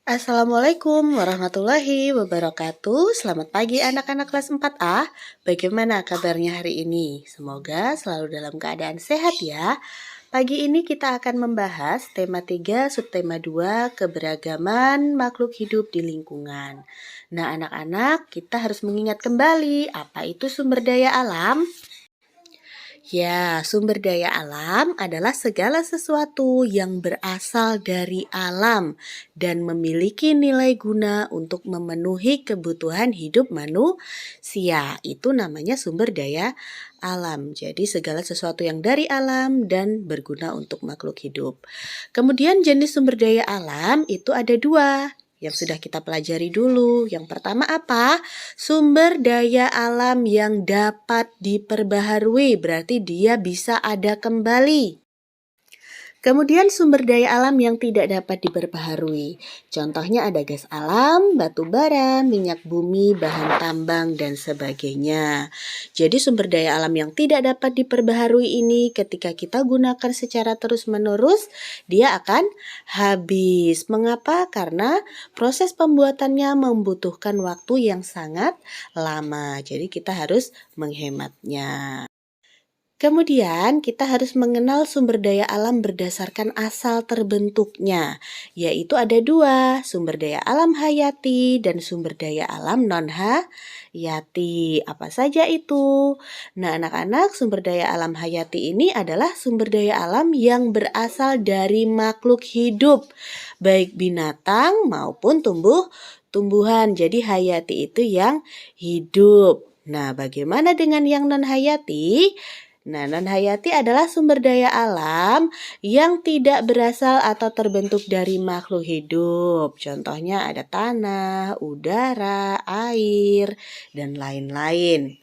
Assalamualaikum warahmatullahi wabarakatuh. Selamat pagi anak-anak kelas 4A. Bagaimana kabarnya hari ini? Semoga selalu dalam keadaan sehat ya. Pagi ini kita akan membahas tema 3, subtema 2, keberagaman makhluk hidup di lingkungan. Nah, anak-anak, kita harus mengingat kembali apa itu sumber daya alam. Ya, sumber daya alam adalah segala sesuatu yang berasal dari alam dan memiliki nilai guna untuk memenuhi kebutuhan hidup manusia. Itu namanya sumber daya alam. Jadi segala sesuatu yang dari alam dan berguna untuk makhluk hidup. Kemudian jenis sumber daya alam itu ada dua yang sudah kita pelajari dulu. Yang pertama apa? Sumber daya alam yang dapat diperbaharui, berarti dia bisa ada kembali. Kemudian sumber daya alam yang tidak dapat diperbaharui. Contohnya ada gas alam, batu bara, minyak bumi, bahan tambang, dan sebagainya. Jadi sumber daya alam yang tidak dapat diperbaharui ini ketika kita gunakan secara terus-menerus, dia akan habis. Mengapa? Karena proses pembuatannya membutuhkan waktu yang sangat lama. Jadi kita harus menghematnya. Kemudian kita harus mengenal sumber daya alam berdasarkan asal terbentuknya, yaitu ada dua, sumber daya alam hayati dan sumber daya alam non-hayati. Apa saja itu? Nah, anak-anak, sumber daya alam hayati ini adalah sumber daya alam yang berasal dari makhluk hidup, baik binatang maupun tumbuhan. Jadi hayati itu yang hidup. Nah, bagaimana dengan yang non-hayati? Nah, non-hayati adalah sumber daya alam yang tidak berasal atau terbentuk dari makhluk hidup. Contohnya ada tanah, udara, air, dan lain-lain.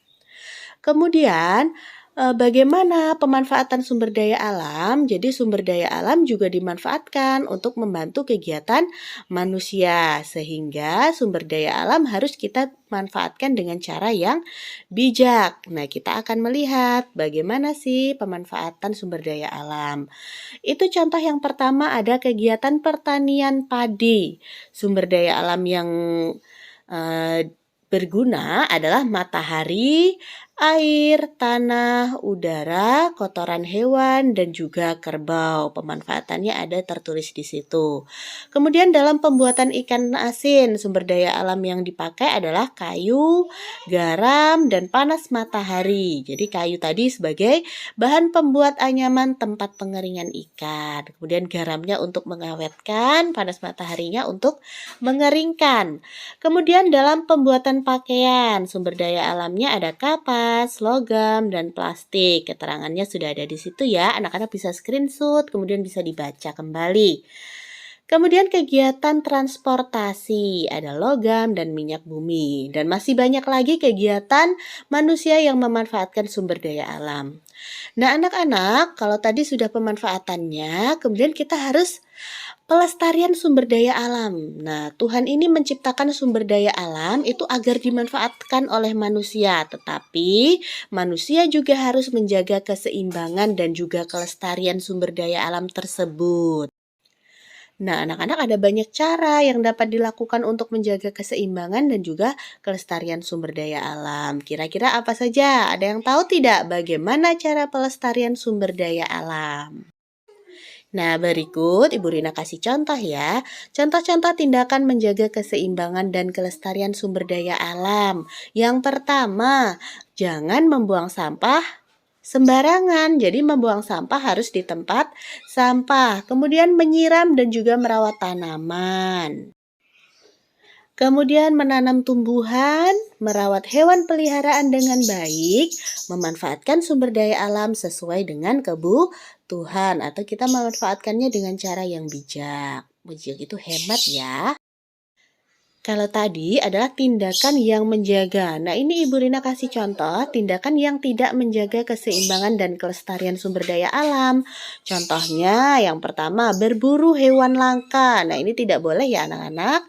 Kemudian, bagaimana pemanfaatan sumber daya alam? Jadi sumber daya alam juga dimanfaatkan untuk membantu kegiatan manusia, sehingga sumber daya alam harus kita manfaatkan dengan cara yang bijak. Nah, kita akan melihat bagaimana sih pemanfaatan sumber daya alam. Itu contoh yang pertama ada kegiatan pertanian padi. Sumber daya alam yang berguna adalah matahari, air, tanah, udara, kotoran hewan, dan juga kerbau. Pemanfaatannya ada tertulis di situ. Kemudian dalam pembuatan ikan asin, sumber daya alam yang dipakai adalah kayu, garam, dan panas matahari. Jadi kayu tadi sebagai bahan pembuat anyaman tempat pengeringan ikan. Kemudian garamnya untuk mengawetkan, panas mataharinya untuk mengeringkan. Kemudian dalam pembuatan pakaian, sumber daya alamnya ada kapas, logam, dan plastik. Keterangannya sudah ada di situ ya, anak-anak bisa screenshot, kemudian bisa dibaca kembali. Kemudian kegiatan transportasi, ada logam dan minyak bumi. Dan masih banyak lagi kegiatan manusia yang memanfaatkan sumber daya alam. Nah, anak-anak, kalau tadi sudah pemanfaatannya, kemudian kita harus pelestarian sumber daya alam. Nah, Tuhan ini menciptakan sumber daya alam itu agar dimanfaatkan oleh manusia, tetapi manusia juga harus menjaga keseimbangan dan juga kelestarian sumber daya alam tersebut. Nah, anak-anak ada banyak cara yang dapat dilakukan untuk menjaga keseimbangan dan juga kelestarian sumber daya alam. Kira-kira apa saja? Ada yang tahu tidak bagaimana cara pelestarian sumber daya alam? Nah, berikut Ibu Rina kasih contoh ya. Contoh-contoh tindakan menjaga keseimbangan dan kelestarian sumber daya alam. Yang pertama, jangan membuang sampah sembarangan. Jadi membuang sampah harus di tempat sampah. Kemudian menyiram dan juga merawat tanaman. Kemudian menanam tumbuhan, merawat hewan peliharaan dengan baik, memanfaatkan sumber daya alam sesuai dengan kebutuhan atau kita memanfaatkannya dengan cara yang bijak. Bijak itu hemat ya. Kalau tadi adalah tindakan yang menjaga. Nah, ini Ibu Rina kasih contoh tindakan yang tidak menjaga keseimbangan dan kelestarian sumber daya alam. Contohnya yang pertama, berburu hewan langka. Nah, ini tidak boleh ya anak-anak.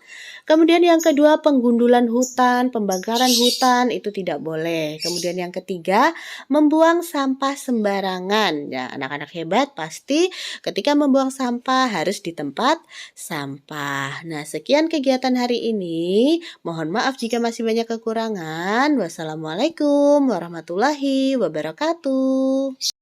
Kemudian yang kedua, penggundulan hutan, pembakaran hutan itu tidak boleh. Kemudian yang ketiga, membuang sampah sembarangan. Ya, anak-anak hebat pasti ketika membuang sampah harus di tempat sampah. Nah, sekian kegiatan hari ini. Mohon maaf jika masih banyak kekurangan. Wassalamualaikum warahmatullahi wabarakatuh.